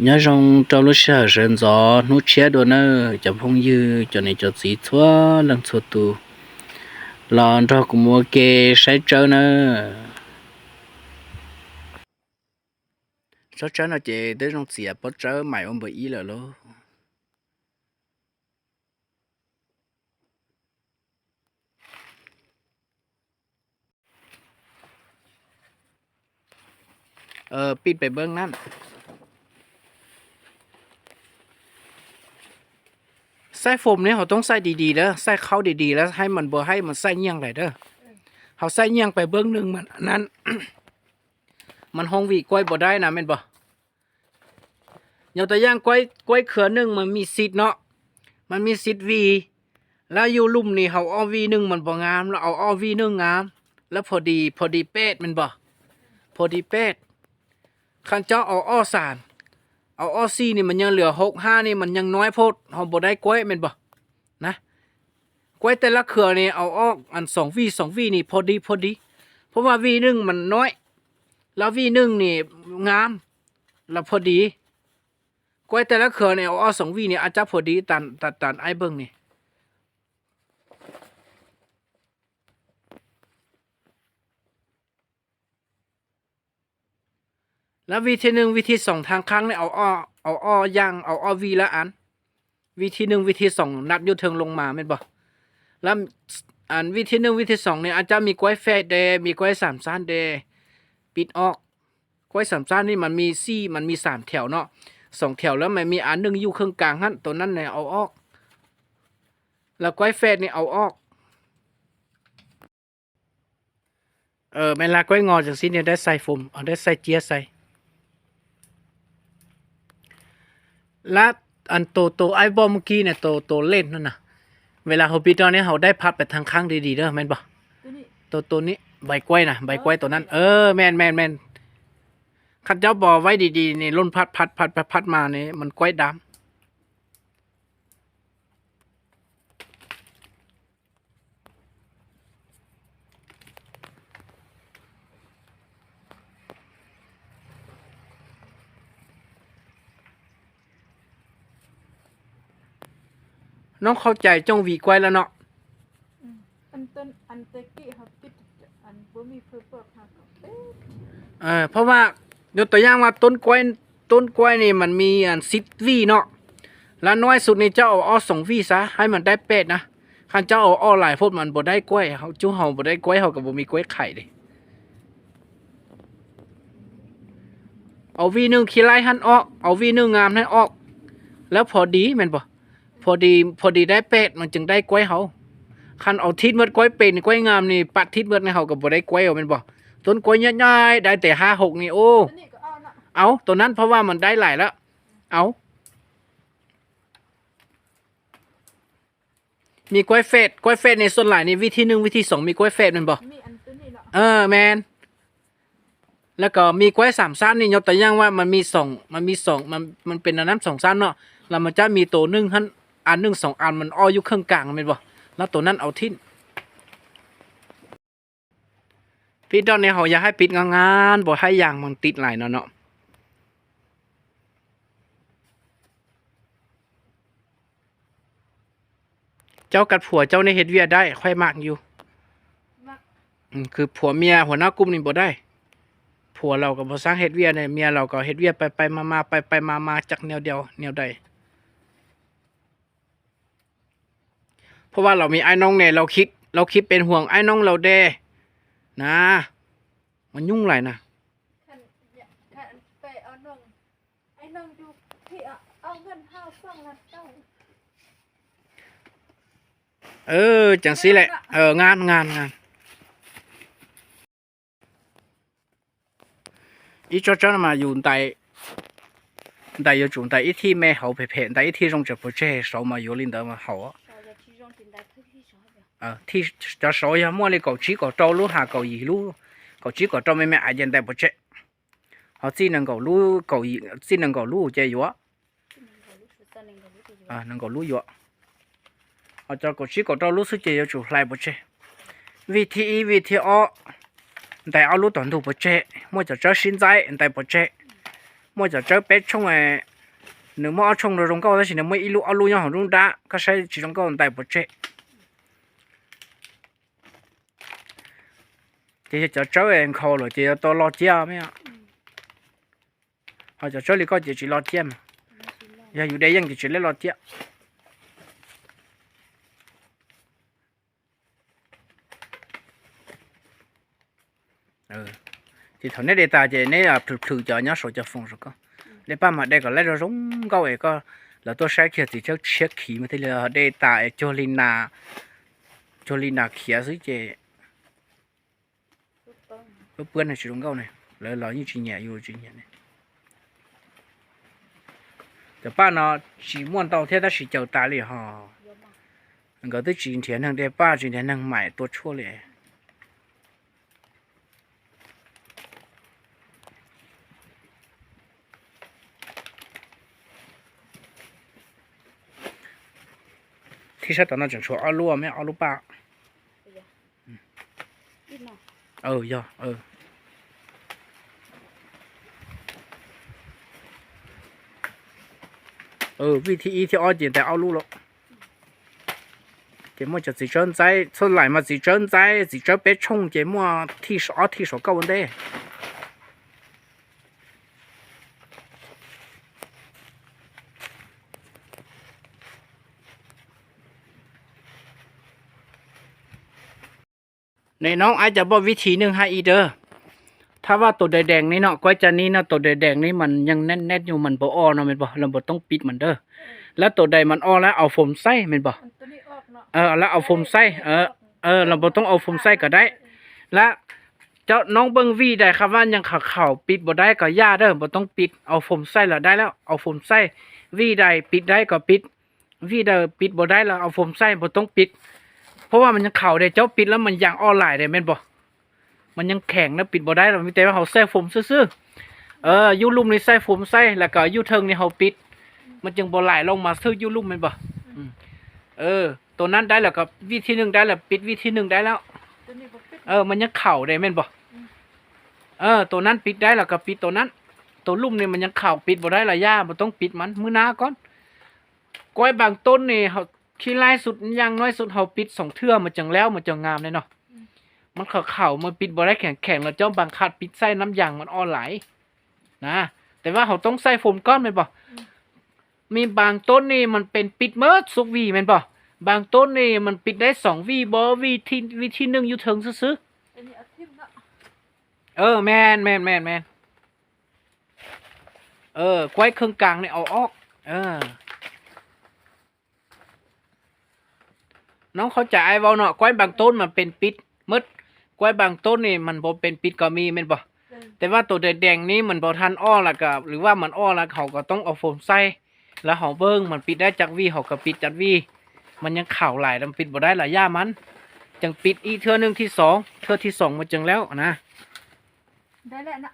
nhớ trong trong lúc sợ sân gió nút chia đồ nơ chậm phong dư cho nên cho gì thua lần thua tu lòn cho cũng mua kê sai trơn nơ sao trơn là chị tới trong xìa bắt trớ mày ông bị ý là luônปิดไปเบิ้งนั่นใส่โฟมเนี่ยเขาต้องใส่ดีๆเด้อใส่เข้าดีๆแล้วให้มันบ่ให้มันใส่เงี้ยงเลยเด้อเขาใส่เงี้ยงไปเบิ้งหนึ่งมันอันนั้น มันห้องวีกล้วยบ่ได้นะแม่นบ่อย่างตัวอย่างกล้วยเขือหนึ่งมันมีสิทธิ์เนาะมันมีสิทธิ์วีแล้วอยู่ลุ่มนี่เขาเอาวีหนึ่งมันบ่งามแล้วเอาวีหนึ่งงามแล้วพอดีเป๊ะแม่นบ่พอดีเป๊ะคันเจ้าเอาอ้อสารเอาอ้อซี่นี่มันยังเหลือ6-5นี่มันยังน้อยโพดเฮาบ่ได้กล้วยแม่นบ่นะกล้วยแต่ละเครือนี่เอาออกอัน2 วีนี่พอดีเพราะว่าวีหนึ่งมันน้อยแล้ววีหนึ่งนี่งามแล้วพอดีกล้วยแต่ละเครือนี่เอาออก2 วีนี่อาจจะพอดีตันไอ้เบิ่งนี่แล้ววิธีหนึ่งวิธีสองทางครั้งเนี่ยเอาอ้อย่างเอาอ้อวีละอันวิธีหนึ่งวิธีสองนับยูเทิงลงมาแม่นบ่แล้วอันวิธีหนึ่งวิธีสองเนี่ยอาจจะมีกล้วยแฝดเดมีกล้วยสามสั้นเดปิดออกกล้วยสามสั้นนี่มันมี3 แถวเนาะ2 แถวแล้วมันมีอันหนึ่งอยู่ครึ่งกลางหั่นตัวนั้นเนี่ยเอาออกแล้วกล้วยแฝดนี่เอาออกแม่นละกล้วยงอจังซี่เนี่ยได้ใส่โฟมเอาได้ใส่เจียใส่และอันโตไอ้บอมเมื่อกี้เนี่ยโตเล่นนั่นน่ะเวลาเขาปิดตอนนี้เขาได้พับไปทางข้างดีๆเด้อแม่นบ่ตัวนี้ใบกล้วยนะใบกล้วยตัวนั้นแม่นคันเจ้าบ่อไว้ดีๆนี่ล้นพัดมานี่มันกล้วยดำน้องเข้าใจจ้องวีกล้วยแล้วเนาะอันต้นอันเตกี้เขาปิดอันบ่มีเพื่อเปิดหาเพราะว่ายกตัวอย่างว่าต้นกล้วยนี่มันมีอัน10 วีเนาะแล้วน้อยสุดนี่เจ้าเอา2 วีซะให้มันได้เป็ดนะคันเจ้าเอาหลายพดมันบ่ได้กล้วยเฮาจู้เฮาบ่ได้กล้วยเฮาก็บ่มีกล้วยไข่เด้เอาวีหนึ่งขี้ไล่หั่นออกเอาวีหนึ่งงามให้ออกแล้วพอดีแม่นบ่พอดีได้เป็ดมันจึงได้กล้วยเฮาคันเอาทิศเบิดกล้วยเป็นกล้วยงามนี่ปัดทิศเบิดในเฮาก็บ่ได้กล้วยเอาแม่นบ่ต้นกล้วยใหญ่ๆได้แต่5-6นี่โอ้เอาตัวนั้นเพราะว่ามันได้หลายแล้วเอามีกล้วยเฟดในส่วนหลายนี่วิธี1วิธี2มีกล้วยเฟดแม่นบ่มีอันตัวนี้เนาะแม่นแล้วก็มีกล้วย3 สั้นนี่ยกตัวอย่างว่ามันมี2มันเป็นอันนั้น2 สั้นเนาะแล้วมันจะมีตัวหนึงหั่นอันหนึง2 อันมันอ้ออยู่ครึ่งกลางแม่นบ่แล้วตัวนั้นเอาทิ้งปิดตอนนี้เขาอยากให้ปิดงานบ่ให้ยางมันติดหลายเนาะเจ้ากัดผัวเจ้าในเฮ็ดเวียได้ค่อยมากอยู่คือผัวเมียหัวหน้ากลุ่มนี่บ่ได้ผัวเราก็บ่สร้างเฮ็ดเวียเนี่ยเมียเราก็เฮ็ดเวียไปมาไปมาจากแนวเดียวแนวใดเพราะว่าเรามีไอ้น้องเนี่ยเราคิดเป็นห่วงไอ้น้องเราแดนะมันยุ่งหลายนะคันไปเอาน้องไอ้น้องอยู่ที่เอาเงิน2 ล้านเจ้าจังซี่แหละงานอีเจ้ามาอยู่有种在一天买好陪陪，在一天中就不吃少嘛，有领导嘛好啊。thì cho số ya mua lên cầu chỉ có trâu lúa hà cầu gì lúa cầu chỉ có trâu mấy ai dân tại bữa chết họ xin năng cầu lúa cầu gì xin năng cầu lúa chơi gì năng cầu lúa gì họ cho cầu chỉ có trâu lúa chơi cho chủ lại bữa chết vì thì tại ao lúa toàn thủ bữa chết mua cho xin trái tại bữa chết mua cho chơi bé trong này nếu mà trong rồi trong câu đó chỉ nếu mà ít lúc nhau họ rung đá các sai chỉ trong câu tại bộ chế thì cho chơi em khâu rồi thì tôi lo chia mấy ạ họ cho chơi thì có chỉ lo chia mà giờอยู่đâyยังchỉ lấy lo chia thì thằng này để ta chỉ này là thử cho nhá số cho phong rồi con để ba mà đây có lấy rồi giống câu ấy có là tôi sẽ kia thì cho check khí mà thế là đây tại cho Lina kia dưới chế lúc bữa này sử dụng câu này là như chuyện nhẹ vô chuyện nhẹ này giờ ba nó chỉ muốn tàu thế ta chỉ chịu tài liền ha người tới chuyện tiền hàng đây ba chuyện tiền hàng mãi tôi chua liền thì sao tao nói chẳng số alo mấy alo ba do vì thì ở tiền tại alo lo cái mua cho chỉ chân trái xuất lại mà chỉ chân trái chỉ cho bé冲cái mua thì số cao vấn đềในน้องอาจจะบอกวิธีหนึ่งให้อีเด้อถ้าว่าตัวแดงๆนี่เนาะก้อยจานนี้เนาะตัวแดงๆนี่มันยังแน่นๆอยู่มันบ่อ้อเนาะแม่นบ่เราบ่ต้องปิดมันเด้อแล้วตัวใดมันอ้อแล้วเอาโฟมใส่แม่นบ่แล้วเอาโฟมใส่เราบ่ต้องเอาโฟมใส่ก็ได้และเจ้าน้องเบิ่งวีได้ครับว่ายังขาวๆปิดบ่ได้ก็ย่าเด้อบ่ต้องปิดเอาโฟมใส่แล้วได้แล้วเอาโฟมใส่วีใดปิดได้ก็ปิดวีใดปิดบ่ได้แล้วเอาโฟมใส่บ่ต้องปิดเพราะว่ามันยังเข่าได้เจ้าปิดแล้วมันยังอ้อหลายได้แม่นบ่มันยังแข็งแล้วปิดบ่ได้เรามีแต่ว่าเขาใส่โฟมซื่อๆยูลุ่มนี่ใส่โฟมใส่แล้วก็ยูเทิงนี่เขาปิดมันจึงบ่ไหลลงมาซื้อยูลุ่มแม่นบ่ตัวนั้นได้แล้วก็วิธีนึงได้แล้วปิดวิธีนึงได้แล้วมันยังเข่าได้แม่นบ่ตัวนั้นปิดได้แล้วก็ปิดตัวนั้นตัวลุ่มนี่มันยังเข่าปิดบ่ได้ละย่าบ่ต้องปิดมันมื้อหน้าก่อนก้อยบางต้นนี่เขาขี้ไล่สุดยังน้อยสุดเขาปิด2เทื่อมันจังแล้วมันจังงามเลยเนาะมันเข่ามันปิดบ่ได้แข็งแล้วเจ้าบางคัดปิดใส่น้ำยางมันอ่อนไหลนะแต่ว่าเขาต้องใส่โฟมก้อนแม่นบ่มีบางต้นนี่มันเป็นปิดเมิดสุกวีแม่นบ่บางต้นนี่มันปิดได้2วีบ่วีที่1อยู่ถึงซื่อแม่นก้อยเครื่องกลางนี่เอาออกน้องเข้าใจเว้าเนาะก้อยบางต้นมันเป็นปิดมืดก้อยบางต้นนี่มันบ่เป็นปิดก็มีแม่นบ่แต่ว่าตัวแดงๆนี้มันบ่ทันอ้อแล้วก็หรือว่ามันอ้อแล้วเขาก็ต้องเอาโฟมใส่แล้วเฮาเบิ่งมันปิดได้จักวีเขาก็ปิดจักวีมันยังข่าวหลายมันปิดบ่ได้หลายย่ามันจังปิดอีกเทื่อนึงที่2เทื่อที่2มันจังแล้วนะได้แล้วนะ